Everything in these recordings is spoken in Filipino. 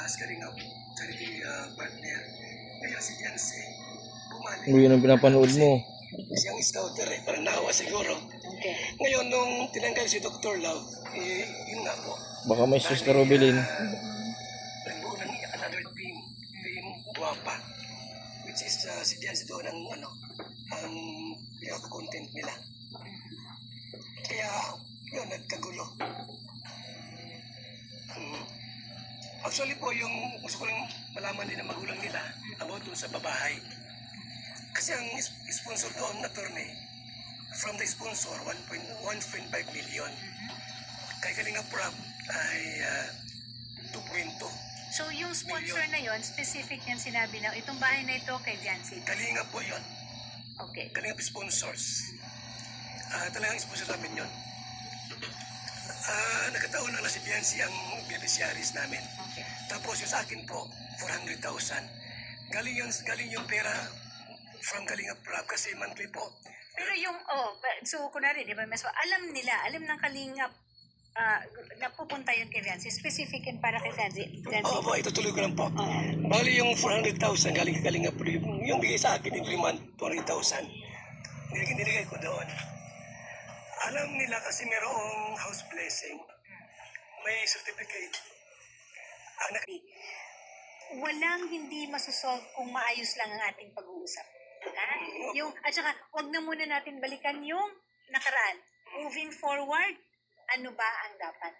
as Kalingap charity partner. Kaya si Janse, bumalik. Yun ang pinapanood mo. Siyang scouter eh, parang naawa siguro. Okay. Ngayon, nung tinanggal si Dr. Love, yun nga po. Baka may sus ka Robilin. Nagbuo ng another team Guapa, which is si Janse doon ang ang pinaka-content nila. Kaya, yun, nagkagulo. Actually po, yung gusto ko lang malaman din ng magulang nila about doon sa babahay. Kasi ang sponsor doon, attorney, from the sponsor, 1.5 million. Kay Kalinga Prab ay 2.2. So yung sponsor na yon, specific yan sinabi na itong bahay na ito kay Jancy. Kalinga po yun. Okay. Kalinga sponsors. Talagang sponsor namin yun. Nagkataon na si Biancy ang beneficiaries namin. Okay. Tapos yung sa akin po, 400,000. Galing yung pera from Kalinga Prab kasi monthly po. Pero yung, so kunwari, di ba, alam ng Kalingap, napupunta yun kay Jancy. Specific yun para kay Jancy. Oo po, itutuloy ko lang po. Bali yung 400,000 galing kay Kalinga Prab, yung bigay sa akin every month, 200,000. Niligay ko doon. Alam nila kasi merong house blessing. May certificate. Walang hindi masusolve kung maayos lang ang ating pag-uusap. At saka, wag na muna natin balikan yung nakaraan. Moving forward, ano ba ang dapat?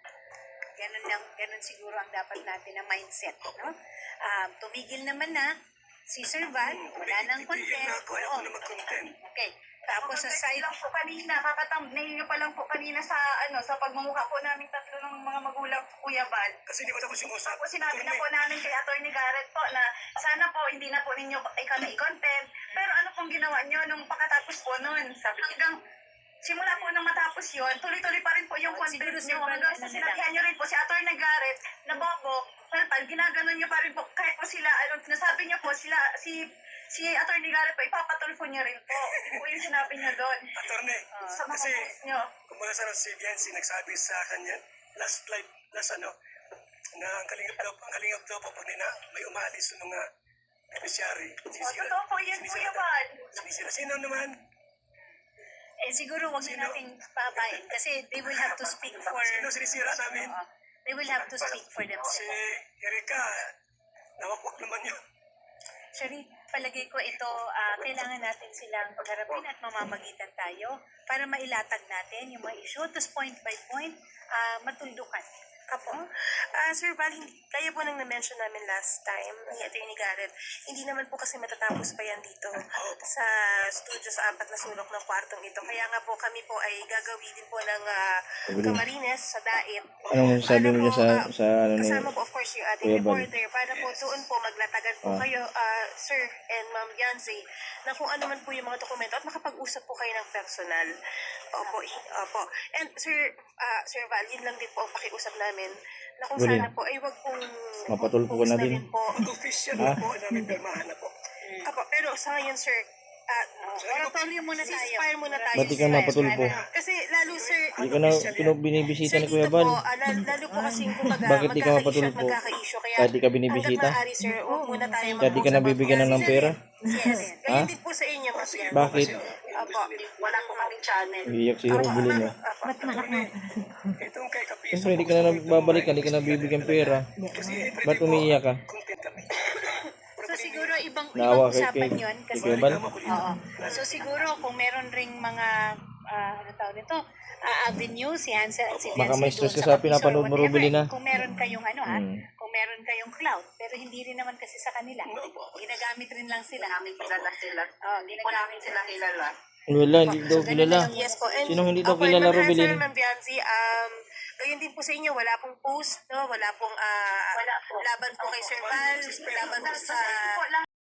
Ganun siguro ang dapat natin na mindset. No? Tumigil naman na si Sir Val, wala nang content. Ayaw ko na mag-content. Okay. Tapos sa side lang po kanina, kakatambnail nyo pa lang po kanina sa sa pagmumukha po namin tatlo ng mga magulang po, Kuya Bal. Kasi di ko tapos yung usap. Tapos sinabi na po namin kay Atty. Garrett po na sana po hindi na po ninyo kami i-content. Pero ano pong ginawa nyo nung pagkatapos po nun? Hanggang simula po nang matapos yun, tuloy-tuloy pa rin po yung content nyo. Hanggang sa sinabihan nyo rin po si Atty. Garrett na bobo, palpal, ginaganon nyo pa rin po. Kahit po sila, nasabi nyo po, si Atty. Garrett po, ipapatulfo niya rin po. Yun po yung sinabi niya doon. Attorney, Sa mga kasi post nyo. kung mga sarang si Biancy nagsabi sa kanya, last na ang kalingap daw po pag may umalis ng mga beneficiary. Totoo po yan, Kuya Bal. Sino naman? siguro wag na nating pabayin kasi they will have to speak for Sino sinisira namin? they will have to speak for Si themselves. Erika, nawakwak naman yun. Actually, palagay ko ito, kailangan natin silang pagharapin at mamamagitan tayo para mailatag natin yung mga issue, tapos point by point, matuldukan. Apo. Sir Val, kaya po nang na-mention namin last time ni Atty. Garrett, hindi naman po kasi matatapos pa yan dito sa studio sa 4 na sulok ng kwartong ito. Kaya nga po kami po ay gagawin din po ng Camarines sa Dait. Anong sabi mo niya sa ano ni Kasama po of course yung ating Kuya Bal? reporter para po doon po maglatagan po kayo, Sir and Ma'am Yancy, na kung ano man po yung mga dokumento at makapag-usap po kayo ng personal. Opo. And Sir Val, yun lang din po ang pakiusap namin na kung Bulin. sana po ay wag pong Mapatulpo ka na din. po. Mag-official na po, namin pirmahan na po. Apo, pero sa ngayon Sir, Moratorium muna tayo. ceasefire muna tayo. Ba't di ka mapatulpo? Kasi lalo Sir, Hindi ka na binibisita ni Kuya dito Bal. po, lalo po kasi kumbaga Bakit di ka mapatulpo? magkaka-issue. Kaya Kahit di ka binibisita? hanggat maaari Sir, huwag muna tayo Kahit di ka nabibigyan ng pera? Yes. Ha? Ganyan din po sa inyo, Mas Yan. Bakit? Apo, Wala po kaming channel. Iiyak si Robilin eh. Itong kay Kapiso, Siyempre, hindi ka na nagbabalik, hindi ka nabibigyan pera. kasi Ba't umiiyak ka? content kami. So siguro ibang Naawa kay usapan kay- yun kay kasi Kuya Bal? oo. So siguro kung meron ring mga ano tawag nito, avenue si Hansel at si Baka Biancy may doon stress ka sa sa Kapiso or pinapanood mo, whatever. Rubilin, ah. Kung meron kayong kung meron kayong clout, pero hindi rin naman kasi sa kanila. Ginagamit rin lang sila. Namin kilala sila. Hindi po namin sila kilala. Wala, hindi daw kilala. Yes po. And Sinong hindi daw opo, kilala, Ma'am Hansel, Rubilin? Ma'am Biancy, gayon din po sa inyo, wala pong post, no? Wala pong Wala po. laban po kay Sir Val, laban po sa